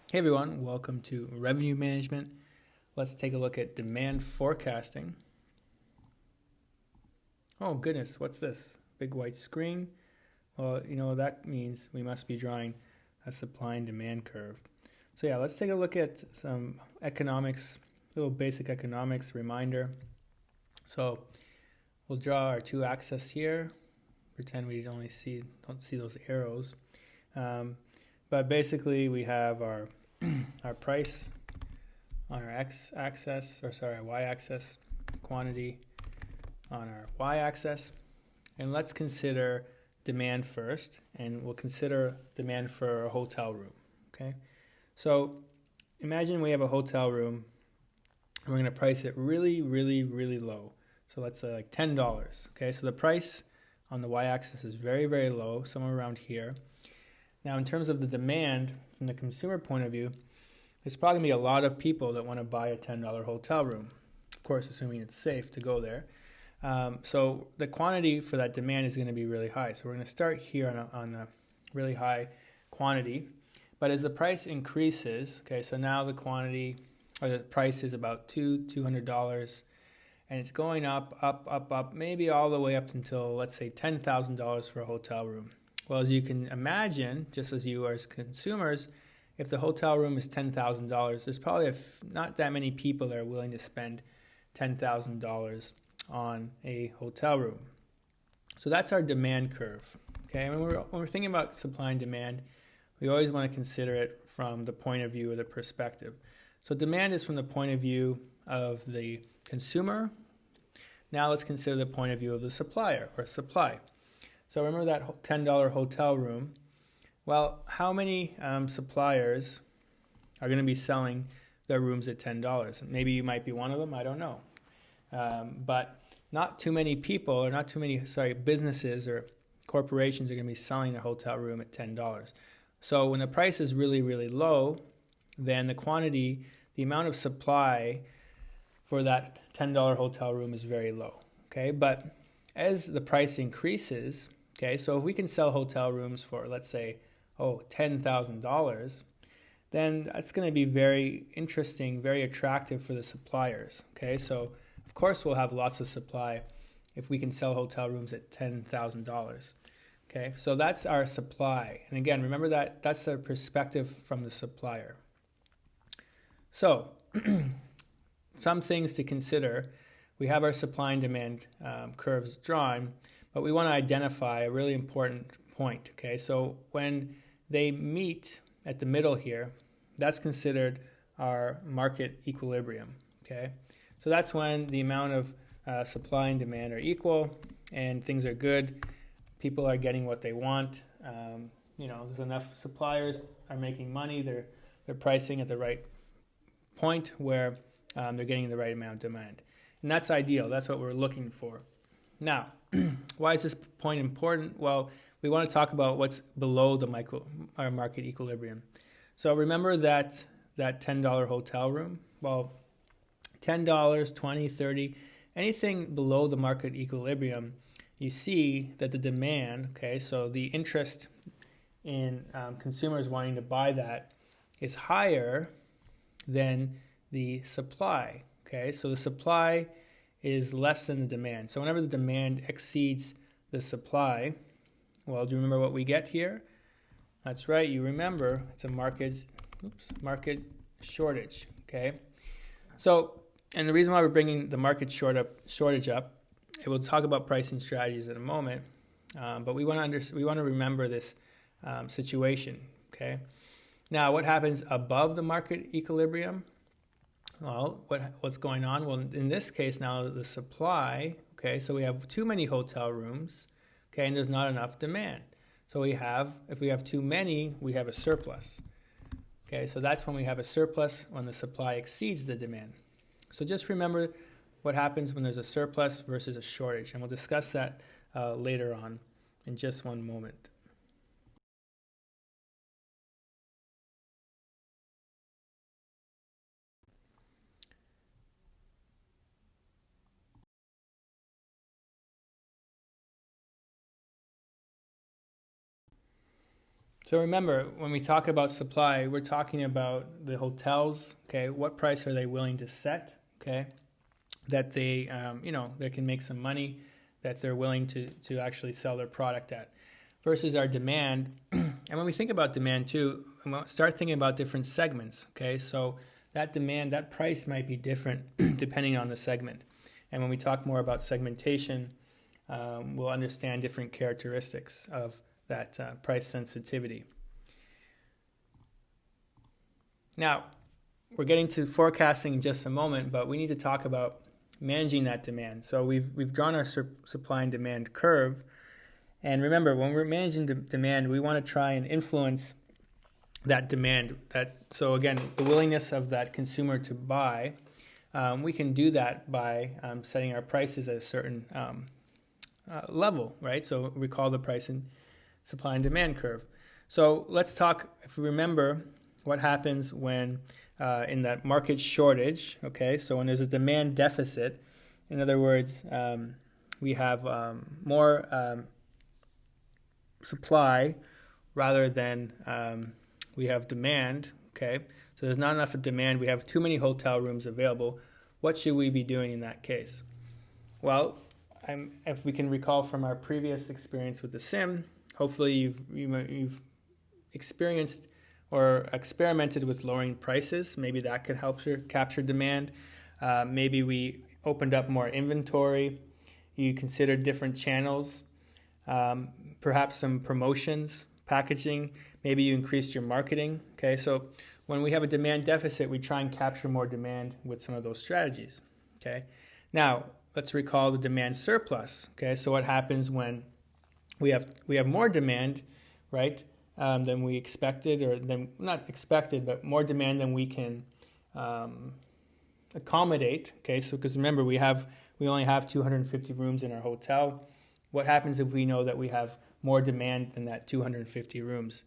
Hey everyone, welcome to Revenue Management. Let's take a look at demand forecasting. Oh goodness, what's this? Big white screen? Well, that means we must be drawing a supply and demand curve. So yeah, let's take a look at some economics, little basic economics reminder. So we'll draw our two axes here. Pretend we don't see those arrows. But basically we have our our price on our our y-axis, quantity on our y-axis, and let's consider demand first, and we'll consider demand for a hotel room. Okay, so imagine we have a hotel room, and we're going to price it really, really, really low. So let's say like $10. Okay, so the price on the y-axis is very, very low, somewhere around here. Now, in terms of the demand from the consumer point of view, there's probably going to be a lot of people that want to buy a $10 hotel room, of course, assuming it's safe to go there. So the quantity for that demand is going to be really high. So we're going to start here on a really high quantity. But as the price increases, okay, so now the quantity or the price is about $200, and it's going up, maybe all the way up until, let's say, $10,000 for a hotel room. Well, as you can imagine, just as you are as consumers, if the hotel room is $10,000, there's probably not that many people that are willing to spend $10,000 on a hotel room. So that's our demand curve. Okay, when we're thinking about supply and demand, we always want to consider it from the point of view of the perspective. So demand is from the point of view of the consumer. Now let's consider the point of view of the supplier or supply. So remember that $10 hotel room. Well, how many suppliers are going to be selling their rooms at $10? Maybe you might be one of them, I don't know. But not too many people, or not too many, businesses or corporations are going to be selling a hotel room at $10. So when the price is really, really low, then the amount of supply for that $10 hotel room is very low. Okay, but as the price increases, okay, so if we can sell hotel rooms for, let's say, $10,000, then that's going to be very interesting, very attractive for the suppliers. Okay, so of course we'll have lots of supply if we can sell hotel rooms at $10,000. Okay, so that's our supply. And again, remember that that's the perspective from the supplier. So some things to consider. We have our supply and demand curves drawn, but we want to identify a really important point. Okay, so when they meet at the middle here, that's considered our market equilibrium. Okay, so that's when the amount of supply and demand are equal and things are good. People are getting what they want. There's enough suppliers are making money. They're pricing at the right point where they're getting the right amount of demand. And that's ideal. That's what we're looking for. Now, why is this point important? Well, we want to talk about what's below our market equilibrium. So remember that $10 hotel room? Well, $10, $20, $30, anything below the market equilibrium, you see that the demand, okay, so the interest in consumers wanting to buy that is higher than the supply. Okay, so the supply is less than the demand. So whenever the demand exceeds the supply, well, do you remember what we get here? That's right, you remember it's a market shortage. Okay, so and the reason why we're bringing the market shortage up, we'll talk about pricing strategies in a moment, but we want to remember this situation. Okay, now what happens above the market equilibrium? Well, what's going on? Well, in this case now, the supply, okay, so we have too many hotel rooms, okay, and there's not enough demand. So if we have too many, we have a surplus. Okay, so that's when we have a surplus, when the supply exceeds the demand. So just remember what happens when there's a surplus versus a shortage, and we'll discuss that later on in just one moment. So remember, when we talk about supply, we're talking about the hotels, okay? What price are they willing to set, okay? That they, they can make some money, that they're willing to actually sell their product at, versus our demand. And when we think about demand too, start thinking about different segments, okay? So that demand, that price might be different depending on the segment. And when we talk more about segmentation, we'll understand different characteristics of that price sensitivity. Now, we're getting to forecasting in just a moment, but we need to talk about managing that demand. So we've drawn our supply and demand curve. And remember, when we're managing demand, we want to try and influence that demand. So again, the willingness of that consumer to buy, we can do that by setting our prices at a certain level, right? So recall the price and supply and demand curve. So let's talk, if we remember, what happens when in that market shortage, okay? So when there's a demand deficit, in other words, we have more supply rather than we have demand, okay? So there's not enough of demand. We have too many hotel rooms available. What should we be doing in that case? Well, if we can recall from our previous experience with the sim, hopefully you've experienced or experimented with lowering prices. Maybe that could help capture demand. Maybe we opened up more inventory. You considered different channels, perhaps some promotions, packaging. Maybe you increased your marketing. Okay, so when we have a demand deficit, we try and capture more demand with some of those strategies. Okay, now let's recall the demand surplus. Okay, so what happens when we have more demand, right, than we expected, or than not expected, but more demand than we can accommodate. Okay, so because remember we only have 250 rooms in our hotel. What happens if we know that we have more demand than that 250 rooms?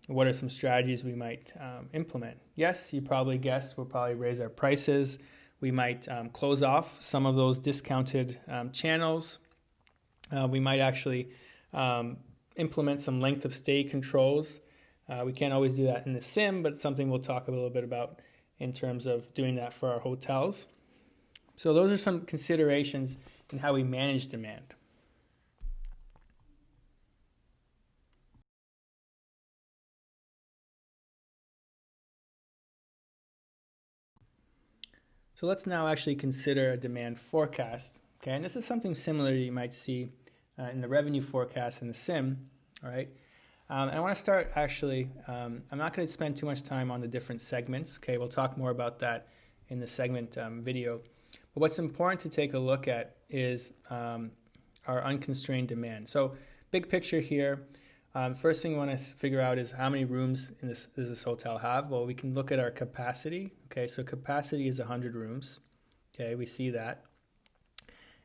What are some strategies we might implement? Yes, you probably guessed we'll probably raise our prices. We might close off some of those discounted channels. We might actually implement some length of stay controls. We can't always do that in the sim, but it's something we'll talk a little bit about in terms of doing that for our hotels. So those are some considerations in how we manage demand. So let's now actually consider a demand forecast. Okay, and this is something similar you might see in the revenue forecast in the sim. All right, and I want to start actually. I'm not going to spend too much time on the different segments. Okay, we'll talk more about that in the segment video. But what's important to take a look at is our unconstrained demand. So big picture here. First thing we want to figure out is how many rooms does this hotel have? Well, we can look at our capacity. Okay, so capacity is 100 rooms. Okay, we see that.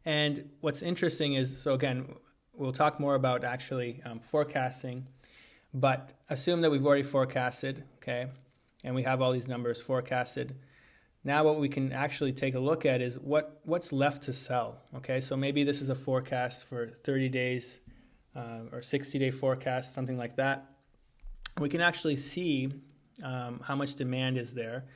And what's interesting is, so again, we'll talk more about actually forecasting, but assume that we've already forecasted, okay, and we have all these numbers forecasted. Now what we can actually take a look at is what's left to sell, okay? So maybe this is a forecast for 30 days or 60-day forecast, something like that. We can actually see how much demand is there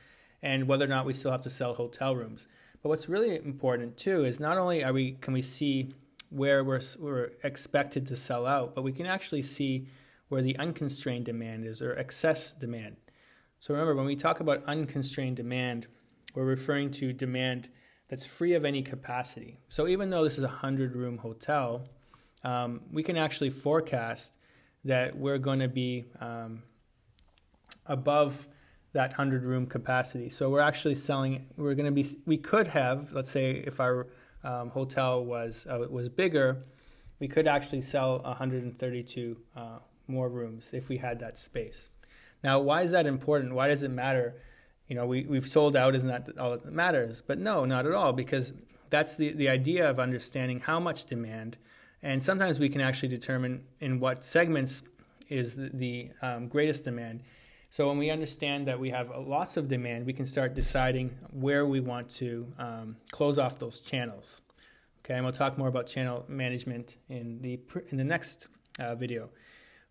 and whether or not we still have to sell hotel rooms. But what's really important too is not only can we see where we're expected to sell out, but we can actually see where the unconstrained demand is, or excess demand. So remember, when we talk about unconstrained demand, we're referring to demand that's free of any capacity. So even though this is a 100-room hotel, we can actually forecast that we're going to be above that 100-room capacity. So we're actually selling. We could have, let's say, if our hotel was bigger, we could actually sell 132 more rooms if we had that space. Now, why is that important? Why does it matter? You know, we've sold out, isn't that all that matters? But no, not at all, because that's the idea of understanding how much demand, and sometimes we can actually determine in what segments is the greatest demand. So when we understand that we have lots of demand, we can start deciding where we want to close off those channels. Okay, and we'll talk more about channel management in the next video.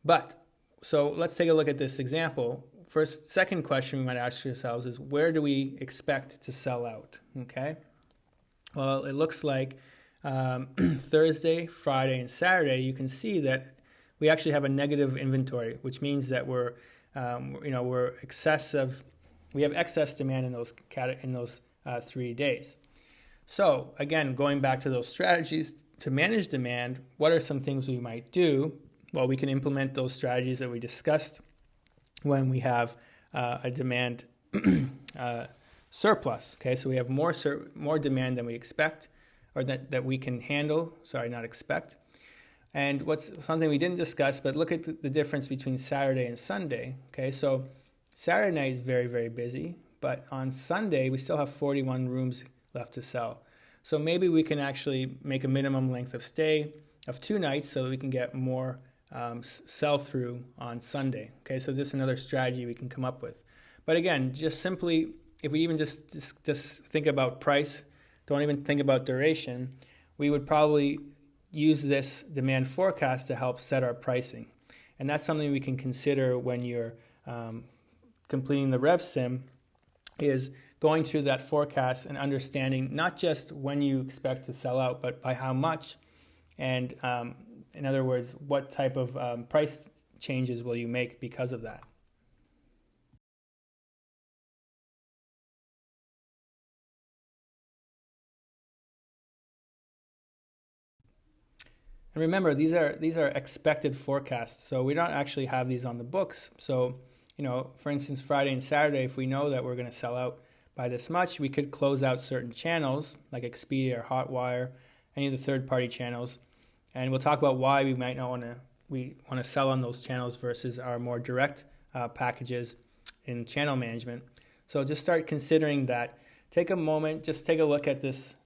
But So let's take a look at this example. Second question we might ask ourselves is, where do we expect to sell out? Okay. Well, it looks like Thursday, Friday, and Saturday, you can see that we actually have a negative inventory, which means that we have excess demand in those 3 days. So again, going back to those strategies to manage demand, what are some things we might do? Well, we can implement those strategies that we discussed when we have a demand surplus. Okay, so we have more demand than we expect, or that we can handle. Sorry, not expect. And what's something we didn't discuss, but look at the difference between Saturday and Sunday. Okay, so Saturday night is very, very busy, but on Sunday we still have 41 rooms left to sell. So maybe we can actually make a minimum length of stay of 2 nights so that we can get more sell through on Sunday. Okay, so this is another strategy we can come up with. But again, just simply, if we even just think about price, don't even think about duration, we would probably use this demand forecast to help set our pricing. And that's something we can consider when you're completing the RevSim, is going through that forecast and understanding not just when you expect to sell out, but by how much. And in other words, what type of price changes will you make because of that? And remember, these are expected forecasts, so we don't actually have these on the books. So, for instance, Friday and Saturday, if we know that we're going to sell out by this much, we could close out certain channels like Expedia or Hotwire, any of the third-party channels, and we'll talk about why we might not want to sell on those channels versus our more direct packages in channel management. So just start considering that. Take a moment, just take a look at this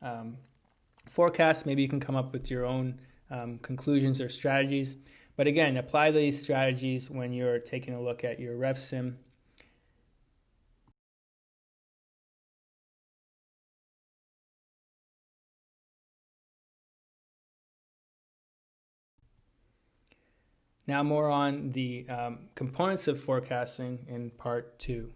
forecast. Maybe you can come up with your own conclusions or strategies. But again, apply these strategies when you're taking a look at your RevSim. Now more on the components of forecasting in part 2.